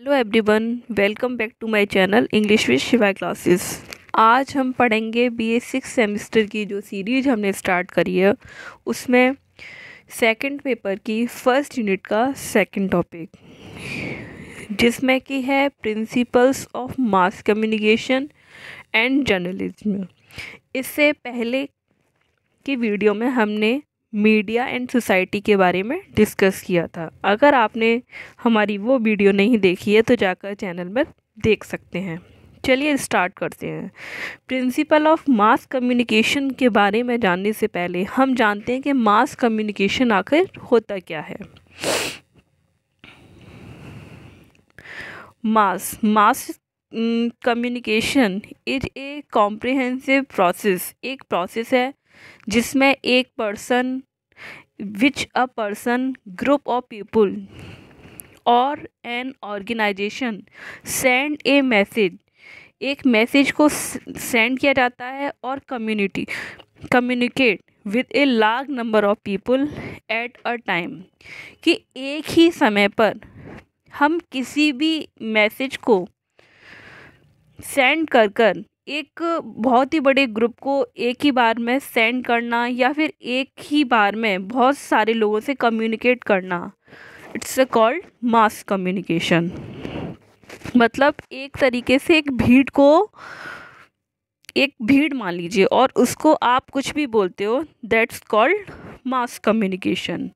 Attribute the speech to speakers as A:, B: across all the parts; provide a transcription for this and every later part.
A: Hello everyone, welcome back to my channel English with Shiva classes. आज हम पढ़ेंगे BA 6 semester की जो सीरीज हमने स्टार्ट करी है उसमें सेकंड पेपर की फर्स्ट यूनिट का सेकंड टॉपिक, जिसमें कि है principles of mass communication and journalism. इससे पहले की वीडियो में हमने मीडिया एंड सोसाइटी के बारे में डिस्कस किया था। अगर आपने हमारी वो वीडियो नहीं देखी है तो जाकर चैनल में देख सकते हैं। चलिए स्टार्ट करते हैं। प्रिंसिपल ऑफ मास कम्युनिकेशन के बारे में जानने से पहले हम जानते हैं कि मास कम्युनिकेशन आखिर होता क्या है। Mass communication is a comprehensive process, एक प्रोसेस है जिसमें एक person which a person, group of people और एन ऑर्गेनाइजेशन सेंड ए मैसेज, एक मैसेज को सेंड किया जाता है और communicate with a large number of people at a time, कि एक ही समय पर हम किसी भी मैसेज को सेंड कर एक बहुत ही बड़े ग्रुप को एक ही बार में सेंड करना या फिर एक ही बार में बहुत सारे लोगों से कम्युनिकेट करना, इट्स कॉल्ड मास कम्युनिकेशन। मतलब एक तरीके से एक भीड़ मान लीजिए और उसको आप कुछ भी बोलते हो, दैट्स कॉल्ड मास कम्युनिकेशन।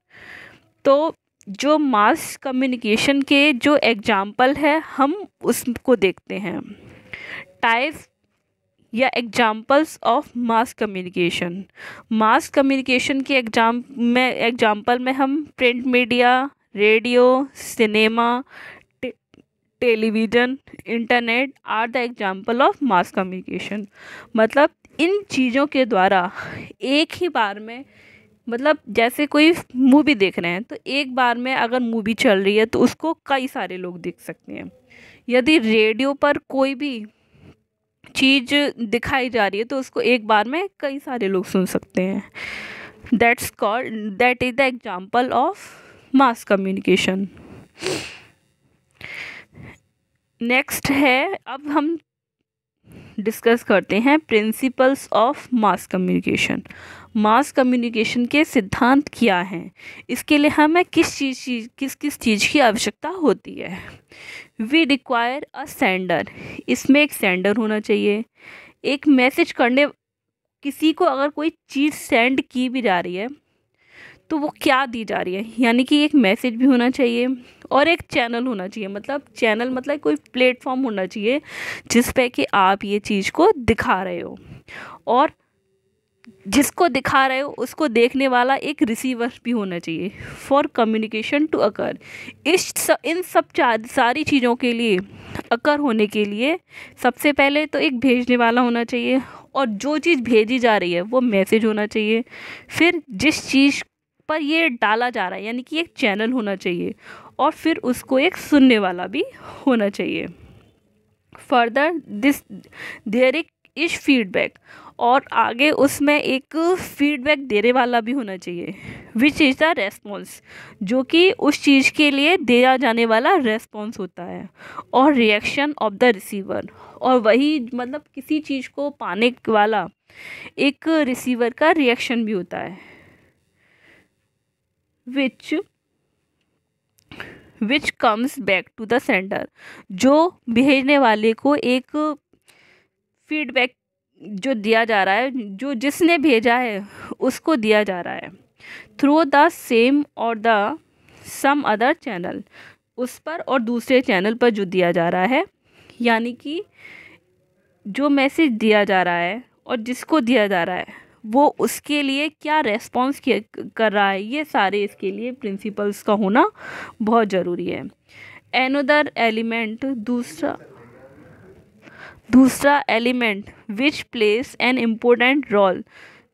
A: तो जो मास कम्युनिकेशन के जो एग्जाम्पल है हम उसको देखते हैं। टाइप या examples of mass communication. Mass communication के एग्जाम्पल में हम print media, radio, cinema, television, internet are the example of mass communication. मतलब इन चीज़ों के द्वारा एक ही बार में, मतलब जैसे कोई मूवी देख रहे हैं तो एक बार में अगर मूवी चल रही है तो उसको कई सारे लोग देख सकते हैं। यदि रेडियो पर कोई भी चीज़ दिखाई जा रही है तो उसको एक बार में कई सारे लोग सुन सकते हैं। That is the example of mass communication. Next है, अब हम डिस्कस करते हैं principles of mass communication. Mass communication के सिद्धांत क्या हैं, इसके लिए हमें किस चीज़ की आवश्यकता होती है। वी रिक्वायर अ सेंडर, इसमें एक सेंडर होना चाहिए। एक मैसेज करने, किसी को अगर कोई चीज़ सेंड की भी जा रही है तो वो क्या दी जा रही है, यानी कि एक मैसेज भी होना चाहिए और एक चैनल होना चाहिए। मतलब चैनल मतलब कोई प्लेटफॉर्म होना चाहिए जिस पे कि आप ये चीज़ को दिखा रहे हो और जिसको दिखा रहे हो उसको देखने वाला एक रिसीवर भी होना चाहिए फॉर कम्युनिकेशन टू अकर। इन सब सारी चीज़ों के लिए अकर होने के लिए सबसे पहले तो एक भेजने वाला होना चाहिए और जो चीज़ भेजी जा रही है वो मैसेज होना चाहिए। फिर जिस चीज़ पर ये डाला जा रहा है यानी कि एक चैनल होना चाहिए और फिर उसको एक सुनने वाला भी होना चाहिए। फर्दर देयर इज फीडबैक, और आगे उसमें एक फीडबैक देने वाला भी होना चाहिए। विच इज़ द रेस्पॉन्स, जो कि उस चीज़ के लिए दिया जाने वाला रेस्पॉन्स होता है। और रिएक्शन ऑफ द रिसीवर, और वही मतलब किसी चीज़ को पाने वाला एक रिसीवर का रिएक्शन भी होता है। Which comes back to the sender, जो भेजने वाले को एक फीडबैक जो दिया जा रहा है, जो जिसने भेजा है उसको दिया जा रहा है थ्रू द सेम और द सम अदर चैनल, उस पर और दूसरे चैनल पर जो दिया जा रहा है, यानी कि जो मैसेज दिया जा रहा है और जिसको दिया जा रहा है वो उसके लिए क्या रेस्पॉन्स कर रहा है, ये सारे इसके लिए प्रिंसिपल्स का होना बहुत ज़रूरी है। एनदर एलिमेंट, दूसरा element which plays an important role,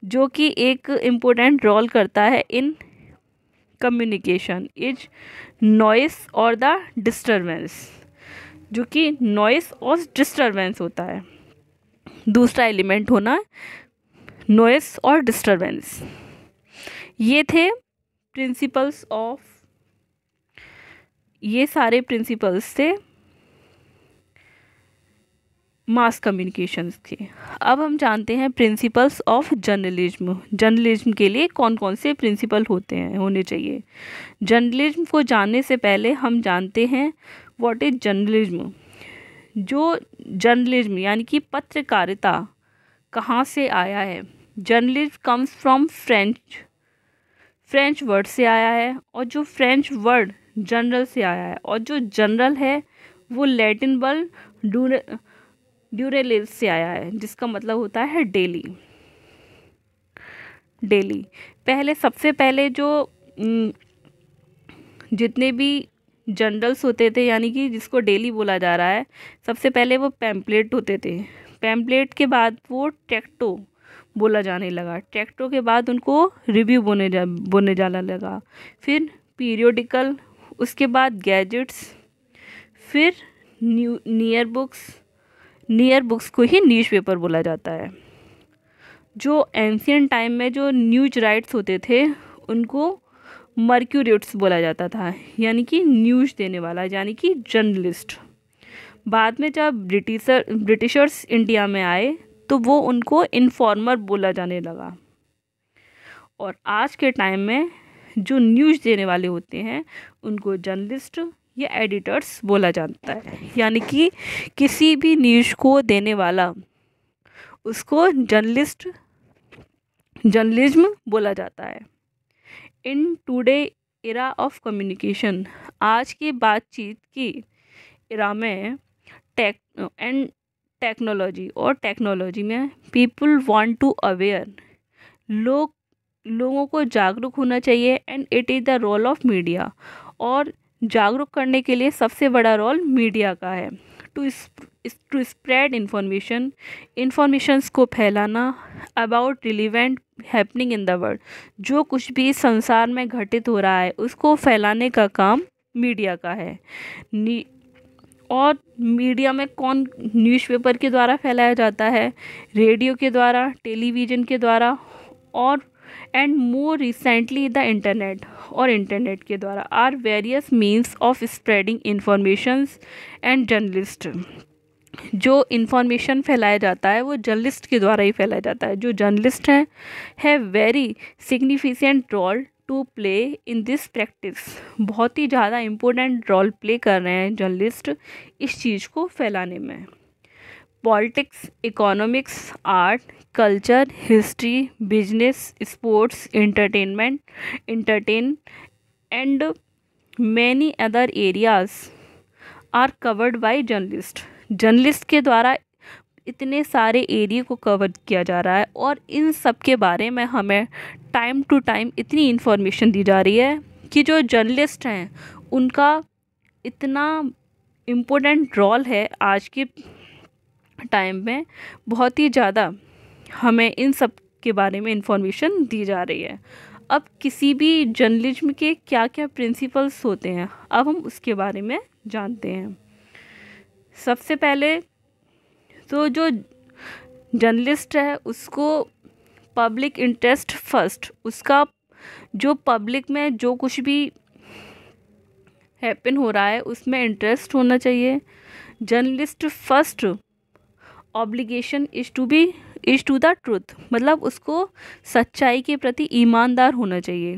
A: जो कि एक इम्पोर्टेंट रोल करता है इन कम्युनिकेशन, इज नॉइस और द डिस्टर्बेंस, जो कि नॉइस और डिस्टर्बेंस होता है। दूसरा एलिमेंट होना नॉइस और डिस्टर्बेंस। ये थे प्रिंसिपल्स ऑफ, ये सारे प्रिंसिपल्स थे मास कम्युनिकेशंस के। अब हम जानते हैं प्रिंसिपल्स ऑफ जर्नलिज्म। जर्नलिज्म के लिए कौन कौन से प्रिंसिपल होने चाहिए। जर्नलिज्म को जानने से पहले हम जानते हैं व्हाट इज जर्नलिज्म। जो जर्नलिज्म यानी कि पत्रकारिता कहाँ से आया है। Journalism comes from French word से आया है, और जो फ्रेंच वर्ड जनरल से आया है, और जो जनरल है वो लैटिन वर्ड ड्यूरेलिस से आया है, जिसका मतलब होता है डेली। सबसे पहले जो जितने भी जनरल्स होते थे, यानी कि जिसको डेली बोला जा रहा है, सबसे पहले वो पैम्पलेट होते थे। पैम्पलेट के बाद वो टेक्टो बोला जाने लगा। टेक्टो के बाद उनको रिव्यू बोलने जाने लगा। फिर पीरियोडिकल, उसके बाद गैजेट्स, फिर नियर बुक्स को ही न्यूज़पेपर बोला जाता है। जो एंशियंट टाइम में जो न्यूज राइट्स होते थे उनको मर्क्यूरिट्स बोला जाता था, यानी कि न्यूज़ देने वाला, यानी कि जर्नलिस्ट। बाद में जब ब्रिटिशर्स इंडिया में आए तो वो उनको इन्फॉर्मर बोला जाने लगा। और आज के टाइम में जो न्यूज़ देने वाले होते हैं उनको जर्नलिस्ट या एडिटर्स बोला जाता है, यानी कि किसी भी न्यूज़ को देने वाला उसको जर्नलिज्म बोला जाता है। In today era of communication, आज की बातचीत की एरा में टेक्नोलॉजी में पीपल वांट टू अवेयर, लोगों को जागरूक होना चाहिए। And it is the role of media, और जागरूक करने के लिए सबसे बड़ा रोल मीडिया का है। टू स्प्रेड इंफॉर्मेशंस को फैलाना about relevant happening in the world, जो कुछ भी संसार में घटित हो रहा है उसको फैलाने का काम मीडिया का है। और मीडिया में कौन न्यूज़पेपर के द्वारा फैलाया जाता है, रेडियो के द्वारा, टेलीविज़न के द्वारा, और and more recently the internet के द्वारा are various means of spreading informations and journalist. जो इंफॉर्मेशन फैलाया जाता है वो जर्नलिस्ट के द्वारा ही फैलाया जाता है। जो जर्नलिस्ट हैं है very significant role to play in this practice, बहुत ही ज़्यादा इम्पोर्टेंट रोल प्ले कर रहे हैं जर्नलिस्ट इस चीज़ को फैलाने में। Politics, economics, art, culture, history, business, sports, entertain and many other areas are covered by journalist के द्वारा इतने सारे एरिया को कवर किया जा रहा है, और इन सब के बारे में हमें टाइम टू टाइम इतनी इन्फॉर्मेशन दी जा रही है कि जो जर्नलिस्ट हैं उनका इतना इम्पोर्टेंट रोल है आज के टाइम में। बहुत ही ज़्यादा हमें इन सब के बारे में इंफॉर्मेशन दी जा रही है। अब किसी भी जर्नलिज्म के क्या क्या प्रिंसिपल्स होते हैं, अब हम उसके बारे में जानते हैं। सबसे पहले तो जो जर्नलिस्ट है उसको पब्लिक इंटरेस्ट फर्स्ट, उसका जो पब्लिक में जो कुछ भी हैपन हो रहा है उसमें इंटरेस्ट होना चाहिए। Journalist first obligation is to the truth, मतलब उसको सच्चाई के प्रति ईमानदार होना चाहिए।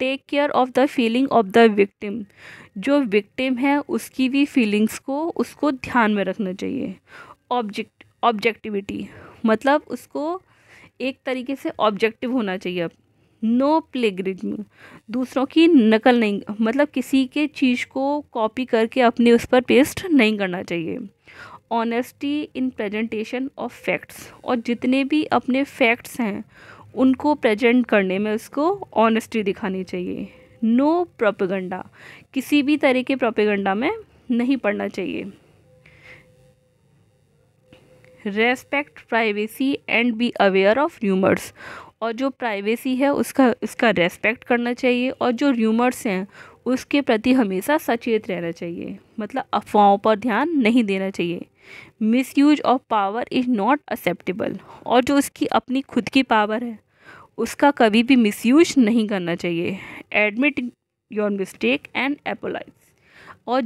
A: Take care of the feeling of the victim, जो विक्टिम है उसकी भी फीलिंग्स को उसको ध्यान में रखना चाहिए। ऑब्जेक्टिविटी, मतलब उसको एक तरीके से ऑब्जेक्टिव होना चाहिए। नो प्लेगरिज्म, दूसरों की नकल नहीं, मतलब किसी के चीज़ को कॉपी करके अपने उस पर पेस्ट नहीं करना चाहिए। Honesty in presentation of facts, और जितने भी अपने फैक्ट्स हैं उनको प्रेजेंट करने में उसको ऑनेस्टी दिखानी चाहिए। नो प्रोपेगेंडा, किसी भी तरह के प्रोपेगेंडा में नहीं पड़ना चाहिए। Respect privacy and be aware of rumours, और जो प्राइवेसी है उसका रेस्पेक्ट करना चाहिए, और जो र्यूमर्स हैं उसके प्रति हमेशा सचेत रहना चाहिए, मतलब अफवाहों पर ध्यान नहीं देना चाहिए। Misuse of power is not acceptable, और जो उसकी अपनी खुद की पावर है उसका कभी भी मिसयूज नहीं करना चाहिए। Admit your mistake and apologise, और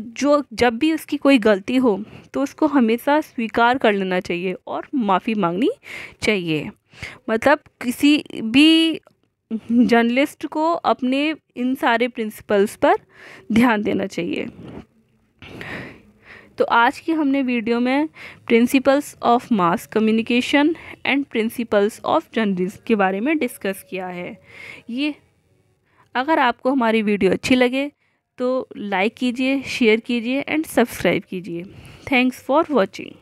A: जब भी उसकी कोई गलती हो तो उसको हमेशा स्वीकार कर लेना चाहिए और माफ़ी मांगनी चाहिए। मतलब किसी भी जर्नलिस्ट को अपने इन सारे प्रिंसिपल्स पर ध्यान देना चाहिए। तो आज की हमने वीडियो में principles of mass communication and principles of journalism के बारे में डिस्कस किया है। ये अगर आपको हमारी वीडियो अच्छी लगे तो लाइक कीजिए, शेयर कीजिए एंड सब्सक्राइब कीजिए। Thanks for watching.